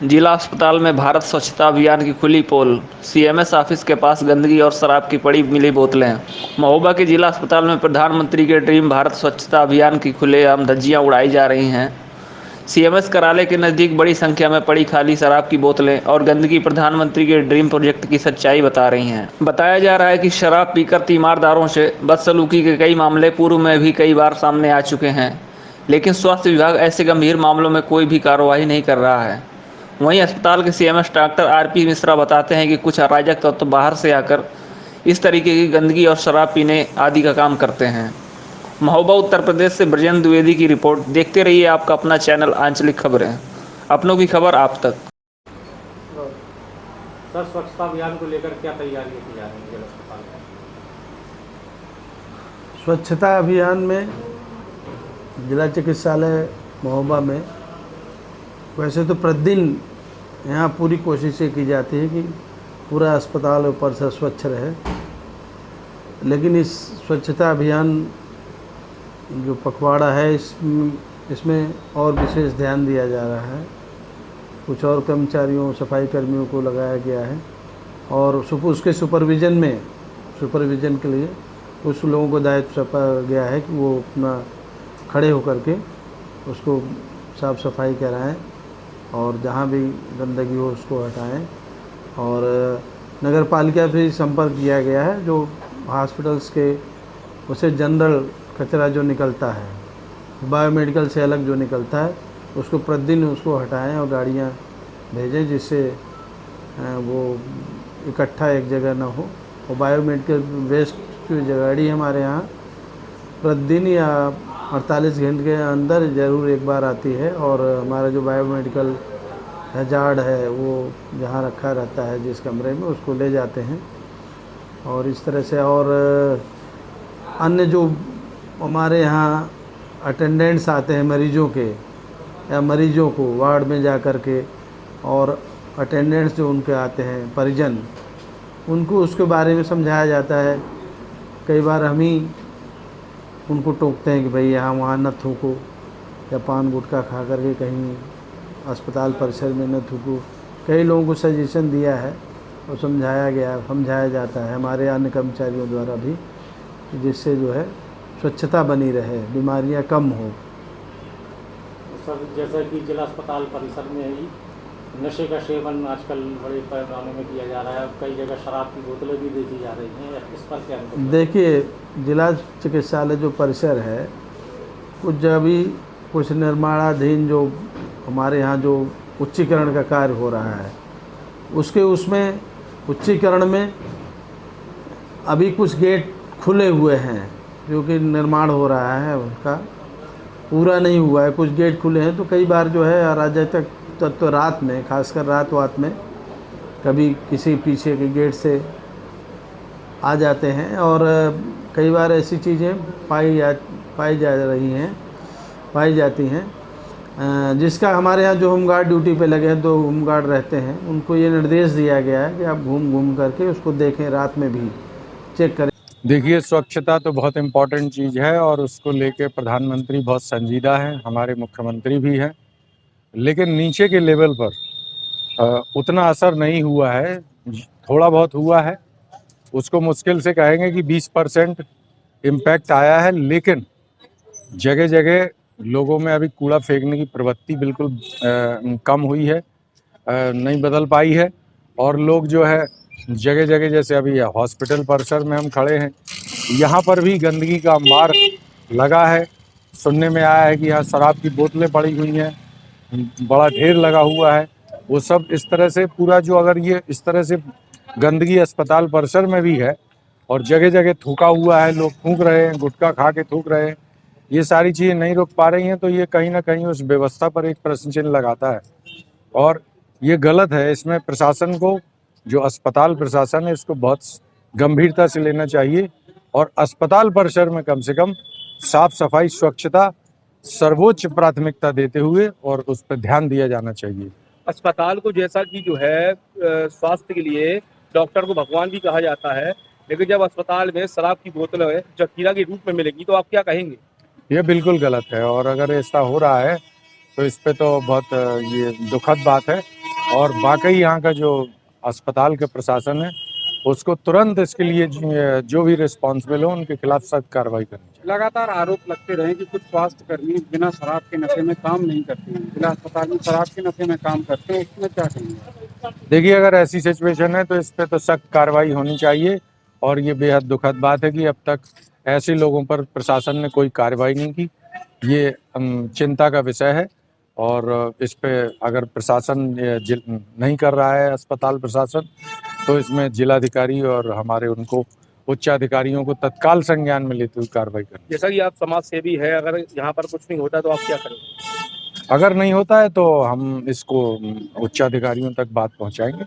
जिला अस्पताल में भारत स्वच्छता अभियान की खुली पोल। सीएमएस ऑफिस के पास गंदगी और शराब की पड़ी मिली बोतलें। महोबा के जिला अस्पताल में प्रधानमंत्री के ड्रीम भारत स्वच्छता अभियान की खुलेआम धज्जियां उड़ाई जा रही हैं। सीएमएस कार्यालय के नज़दीक बड़ी संख्या में पड़ी खाली शराब की बोतलें और गंदगी प्रधानमंत्री के ड्रीम प्रोजेक्ट की सच्चाई बता रही हैं। बताया जा रहा है कि शराब पीकर तीमारदारों से बदसलूकी के कई मामले पूर्व में भी कई बार सामने आ चुके हैं, लेकिन स्वास्थ्य विभाग ऐसे गंभीर मामलों में कोई भी कार्रवाई नहीं कर रहा है। वहीं अस्पताल के सीएमएस डॉक्टर आरपी मिश्रा बताते हैं कि कुछ अराजक तत्व बाहर से आकर इस तरीके की गंदगी और शराब पीने आदि का काम करते हैं। महोबा उत्तर प्रदेश से ब्रजेंद्र द्विवेदी की रिपोर्ट। देखते रहिए आपका अपना चैनल आंचलिक खबरें, अपनों की खबर आप तक। सर, स्वच्छता अभियान को लेकर क्या तैयारियां की जा रही हैं जिला अस्पताल में? स्वच्छता अभियान में जिला चिकित्सालय महोबा में वैसे तो प्रतिदिन यहाँ पूरी कोशिशें की जाती है कि पूरा अस्पताल ऊपर से स्वच्छ रहे, लेकिन इस स्वच्छता अभियान जो पखवाड़ा है इसमें और विशेष ध्यान दिया जा रहा है। कुछ और कर्मचारियों, सफाई कर्मियों को लगाया गया है और उसके सुपरविज़न के लिए कुछ लोगों को दायित्व सौंपा गया है कि वो अपना खड़े होकर के उसको साफ़ सफाई कराएं और जहाँ भी गंदगी हो उसको हटाएं। और नगर पालिका से संपर्क किया गया है, जो हॉस्पिटल्स के उसे जनरल कचरा जो निकलता है, बायोमेडिकल से अलग जो निकलता है, उसको प्रतिदिन उसको हटाएं और गाड़ियाँ भेजें जिससे वो इकट्ठा एक जगह ना हो। और बायोमेडिकल वेस्ट की गाड़ी हमारे यहाँ प्रतिदिन या 48 घंटे के अंदर ज़रूर एक बार आती है और हमारा जो बायोमेडिकल हैजार्ड है वो जहाँ रखा रहता है जिस कमरे में, उसको ले जाते हैं। और इस तरह से और अन्य जो हमारे यहाँ अटेंडेंट्स आते हैं मरीजों के, या मरीजों को वार्ड में जा कर के, और अटेंडेंट्स जो उनके आते हैं परिजन, उनको उसके बारे में समझाया जाता है। कई बार हम ही उनको टोकते हैं कि भाई यहाँ वहाँ न थूको, या पान गुटखा खा करके कहीं अस्पताल परिसर में न थूको। कई लोगों को सजेशन दिया है और समझाया जाता है हमारे अन्य कर्मचारियों द्वारा भी, जिससे जो है स्वच्छता बनी रहे, बीमारियाँ कम हो। सर, जैसा कि जिला अस्पताल परिसर में ही नशे का सेवन आजकल बड़े पैमाने में किया जा रहा है, कई जगह शराब की बोतलें भी बेची जा रही हैं, इस पर क्या? देखिए, जिला चिकित्सालय जो परिसर है, कुछ निर्माणाधीन जो हमारे यहाँ जो उच्चीकरण का कार्य हो रहा है, उसमें उच्चीकरण में अभी कुछ गेट खुले हुए हैं, जो कि निर्माण हो रहा है, उनका पूरा नहीं हुआ है। कुछ गेट खुले हैं, तो कई बार जो है अराजक तत्व रात में, खासकर रात में कभी किसी पीछे के गेट से आ जाते हैं और कई बार ऐसी चीज़ें पाई जाती हैं, जिसका हमारे यहाँ जो होमगार्ड ड्यूटी पे लगे हैं, 2 होमगार्ड रहते हैं, उनको ये निर्देश दिया गया है कि आप घूम करके उसको देखें, रात में भी चेक करें। देखिए, स्वच्छता तो बहुत इम्पॉर्टेंट चीज़ है और उसको लेके प्रधानमंत्री बहुत संजीदा हैं, हमारे मुख्यमंत्री भी हैं, लेकिन नीचे के लेवल पर उतना असर नहीं हुआ है। थोड़ा बहुत हुआ है, उसको मुश्किल से कहेंगे कि 20% इम्पैक्ट आया है, लेकिन जगह जगह लोगों में अभी कूड़ा फेंकने की प्रवृत्ति बिल्कुल कम हुई है, नहीं बदल पाई है। और लोग जो है जगह जगह, जैसे अभी हॉस्पिटल परिसर में हम खड़े हैं, यहाँ पर भी गंदगी का मार लगा है। सुनने में आया है कि यहाँ शराब की बोतलें पड़ी हुई हैं, बड़ा ढेर लगा हुआ है। वो सब इस तरह से पूरा जो, अगर ये इस तरह से गंदगी अस्पताल परिसर में भी है और जगह जगह थूका हुआ है, लोग थूक रहे हैं, गुटखा खा के थूक रहे हैं, ये सारी चीज़ें नहीं रुक पा रही हैं, तो ये कहीं ना कहीं उस व्यवस्था पर एक प्रश्न चिन्ह लगाता है और ये गलत है। इसमें प्रशासन को, जो अस्पताल प्रशासन है, इसको बहुत गंभीरता से लेना चाहिए और अस्पताल परिसर में कम से कम साफ सफाई, स्वच्छता सर्वोच्च प्राथमिकता देते हुए और उस पर ध्यान दिया जाना चाहिए। अस्पताल को, जैसा कि जो है स्वास्थ्य के लिए डॉक्टर को भगवान भी कहा जाता है, लेकिन जब अस्पताल में शराब की बोतलें जखीरा के रूप में मिलेगी तो आप क्या कहेंगे? ये बिल्कुल गलत है और अगर ऐसा हो रहा है तो इस पे तो बहुत ये दुखद बात है और वाकई यहाँ का जो अस्पताल का प्रशासन है उसको तुरंत इसके लिए जो भी रिस्पॉन्सिबल हो उनके खिलाफ सख्त कार्रवाई करनी चाहिए। लगातार आरोप लगते रहे कि कुछ स्वास्थ्य कर्मी बिना शराब के नशे में काम नहीं करते हैं, जिला अस्पताल में शराब के नशे में काम करते हैं, उसमें क्या कहेंगे? देखिए, अगर ऐसी सिचुएशन है तो इस पे तो सख्त कार्रवाई होनी चाहिए और ये बेहद दुखद बात है कि अब तक ऐसे लोगों पर प्रशासन ने कोई कार्रवाई नहीं की। ये चिंता का विषय है और इस पे अगर प्रशासन नहीं कर रहा है, अस्पताल प्रशासन, तो इसमें जिलाधिकारी और हमारे उनको उच्च अधिकारियों को तत्काल संज्ञान में लेते हुए कार्रवाई करनी। जैसा कि आप समाज सेवी है, अगर यहाँ पर कुछ नहीं होता तो आप क्या करेंगे? अगर नहीं होता है तो हम इसको उच्च अधिकारियों तक बात पहुंचाएंगे।